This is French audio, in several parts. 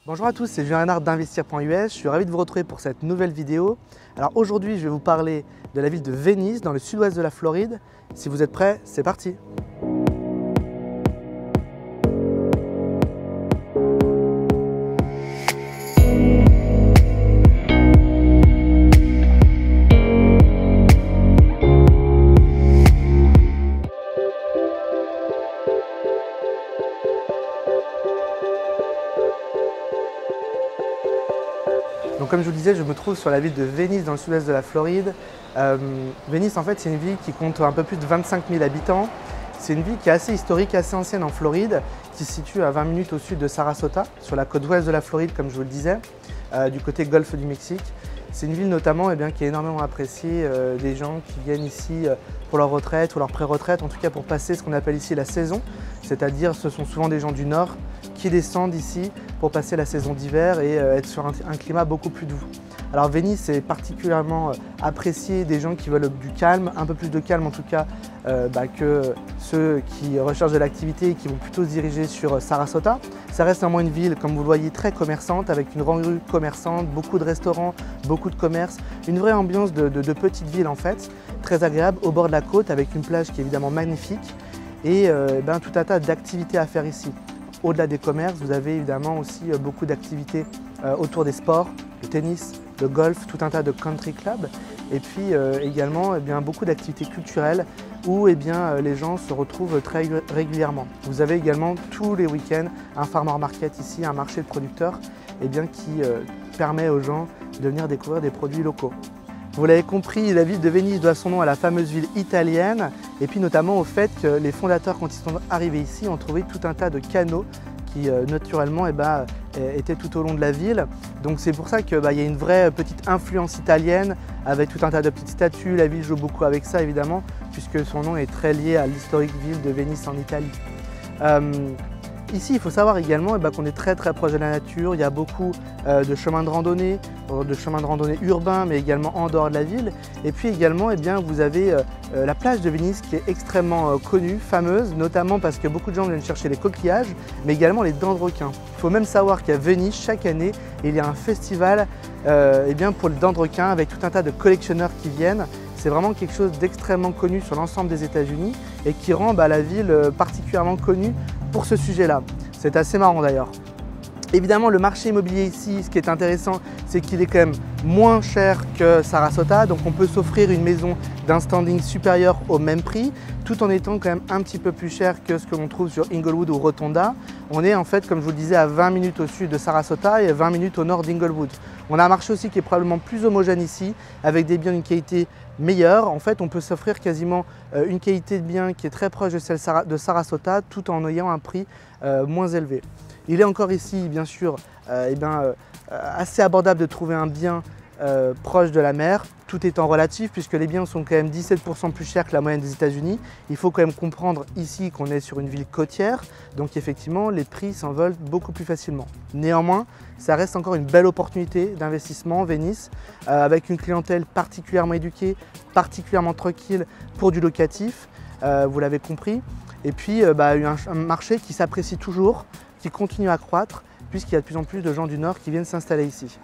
Bonjour à tous, c'est Julien Renard d'Investir.us. Je suis ravi de vous retrouver pour cette nouvelle vidéo. Alors aujourd'hui, je vais vous parler de la ville de Venise, dans le sud-ouest de la Floride. Si vous êtes prêts, c'est parti! Donc comme je vous disais, je me trouve sur la ville de Venise, dans le sud-est de la Floride. Venise, en fait, c'est une ville qui compte un peu plus de 25 000 habitants. C'est une ville qui est assez historique, assez ancienne en Floride, qui se situe à 20 minutes au sud de Sarasota, sur la côte ouest de la Floride, comme je vous le disais, du côté golfe du Mexique. C'est une ville notamment qui est énormément appréciée des gens qui viennent ici pour leur retraite ou leur pré-retraite, en tout cas pour passer ce qu'on appelle ici la saison. C'est-à-dire ce sont souvent des gens du nord qui descendent ici pour passer la saison d'hiver et être sur un climat beaucoup plus doux. Alors Venise est particulièrement apprécié des gens qui veulent du calme, un peu plus de calme en tout cas que ceux qui recherchent de l'activité et qui vont plutôt se diriger sur Sarasota. Ça reste néanmoins une ville, comme vous le voyez, très commerçante, avec une grande rue commerçante, beaucoup de restaurants, beaucoup de commerces, une vraie ambiance de petite ville en fait, très agréable au bord de la côte avec une plage qui est évidemment magnifique et tout un tas d'activités à faire ici. Au-delà des commerces, vous avez évidemment aussi beaucoup d'activités autour des sports, le tennis, le golf, tout un tas de country clubs et puis également beaucoup d'activités culturelles où les gens se retrouvent très régulièrement. Vous avez également tous les week-ends un farmer market ici, un marché de producteurs qui permet aux gens de venir découvrir des produits locaux. Vous l'avez compris, la ville de Venise doit son nom à la fameuse ville italienne et puis notamment au fait que les fondateurs, quand ils sont arrivés ici, ont trouvé tout un tas de canaux qui naturellement étaient tout au long de la ville. Donc c'est pour ça qu'il y a une vraie petite influence italienne avec tout un tas de petites statues. La ville joue beaucoup avec ça évidemment puisque son nom est très lié à l'historique ville de Venise en Italie. Ici, il faut savoir également qu'on est très proche de la nature. Il y a beaucoup de chemins de randonnée urbains, mais également en dehors de la ville. Et puis également, vous avez la plage de Venise qui est extrêmement connue, fameuse, notamment parce que beaucoup de gens viennent chercher les coquillages, mais également les dents de requin. Il faut même savoir qu'à Venise, chaque année, il y a un festival pour les dents de requin avec tout un tas de collectionneurs qui viennent. C'est vraiment quelque chose d'extrêmement connu sur l'ensemble des États-Unis et qui rend la ville particulièrement connue pour ce sujet-là. C'est assez marrant d'ailleurs. Évidemment, le marché immobilier ici, ce qui est intéressant, c'est qu'il est quand même moins cher que Sarasota. Donc on peut s'offrir une maison d'un standing supérieur au même prix, tout en étant quand même un petit peu plus cher que ce que l'on trouve sur Inglewood ou Rotonda. On est en fait, comme je vous le disais, à 20 minutes au sud de Sarasota et à 20 minutes au nord d'Inglewood. On a un marché aussi qui est probablement plus homogène ici, avec des biens d'une qualité meilleure. En fait, on peut s'offrir quasiment une qualité de bien qui est très proche de celle de Sarasota, tout en ayant un prix moins élevé. Il est encore ici, bien sûr, assez abordable de trouver un bien proche de la mer, tout étant relatif puisque les biens sont quand même 17% plus chers que la moyenne des États-Unis. Il faut quand même comprendre ici qu'on est sur une ville côtière, donc effectivement les prix s'envolent beaucoup plus facilement. Néanmoins, ça reste encore une belle opportunité d'investissement, Venise, avec une clientèle particulièrement éduquée, particulièrement tranquille pour du locatif, vous l'avez compris. Et puis un marché qui s'apprécie toujours, qui continue à croître puisqu'il y a de plus en plus de gens du Nord qui viennent s'installer ici.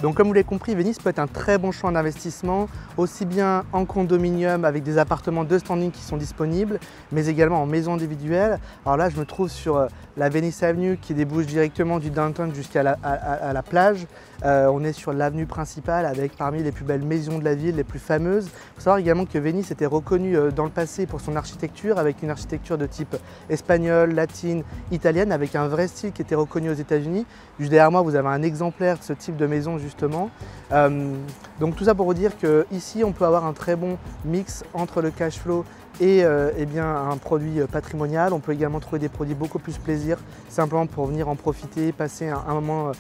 Donc comme vous l'avez compris, Venise peut être un très bon choix d'investissement, aussi bien en condominium avec des appartements de standing qui sont disponibles, mais également en maison individuelle. Alors là, je me trouve sur la Venice Avenue qui débouche directement du downtown jusqu'à la plage. On est sur l'avenue principale avec parmi les plus belles maisons de la ville, les plus fameuses. Il faut savoir également que Venise était reconnue dans le passé pour son architecture, avec une architecture de type espagnole, latine, italienne, avec un vrai style qui était reconnu aux États-Unis. Juste derrière moi, vous avez un exemplaire de ce type de maison justement. Donc tout ça pour vous dire qu'ici, on peut avoir un très bon mix entre le cash flow et un produit patrimonial. On peut également trouver des produits beaucoup plus plaisir, simplement pour venir en profiter, passer un moment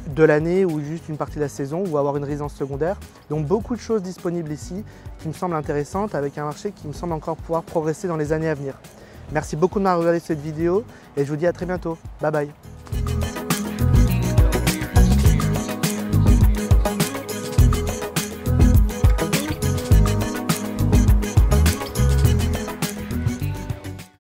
de l'année ou juste une partie de la saison ou avoir une résidence secondaire. Donc beaucoup de choses disponibles ici qui me semblent intéressantes avec un marché qui me semble encore pouvoir progresser dans les années à venir. Merci beaucoup de m'avoir regardé cette vidéo et je vous dis à très bientôt. Bye bye.